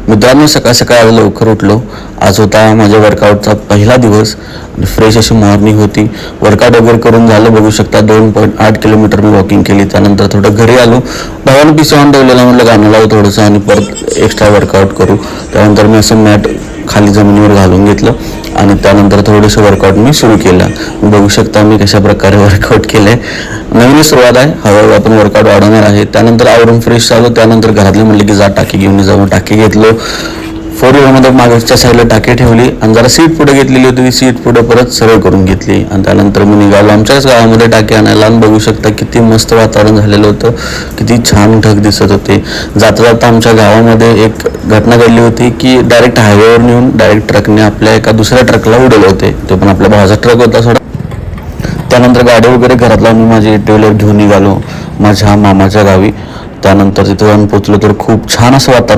मित्रांनो, सकाळ सकाळ आज लवकर उठलो. आज होता माझ्या वर्कआउटचा पहिला दिवस आणि फ्रेश अशी मॉर्निंग होती. वर्कआउट वगैरे करून झालं. बघू शकता 2.8 किलोमीटर मी वॉकिंग केली. त्यानंतर थोडं घरी आलो. भावानं पीसी ऑन ठेवलेला, म्हटलं गाणं लावू थोडंसं आणि परत एक्स्ट्रा वर्कआउट करू. त्यानंतर मी असं मॅट खाली जमिनीवर घालून घेतलं आणि त्यानंतर थोडंसं वर्कआउट मी सुरू केलं. बघू शकता मी कशा प्रकारे वर्कआउट केलंय. नवीन सुरुवात आहे, हळूहळू आपण वर्कआउट वाढवणार आहे. त्यानंतर आवरून फ्रेश झालो. त्यानंतर घरातले म्हणले की जा टाकी घेऊन जाऊन टाकी घेतलो. 4व्हीलरमध्ये मागच्या साईडला टाकी ठेवली आणि जरा सीट पुढे घेतलेली होती. ती सीट पुढे परत सरळ करून घेतली आणि त्यानंतर मी निघालो आमच्याच गावामध्ये टाकी आणायला. आणि बघू शकता किती मस्त वातावरण झालेलं होतं, किती छान ढग दिसत होते. जाता जाता आमच्या गावामध्ये एक घटना घडली होती की डायरेक्ट हायवेवर नेऊन डायरेक्ट ट्रकने आपल्या एका दुसऱ्या ट्रकला उडवले होते. तो पण आपल्या भावाचा ट्रक होता सोडा. त्यानंतर गाडी वगैरे घरात लावून मी माझी टेवलर घेऊन निघालो माझ्या मामाच्या गावी. त्यानंतर तिथे जाऊन पोचलो तर खूप छान असं वातावरण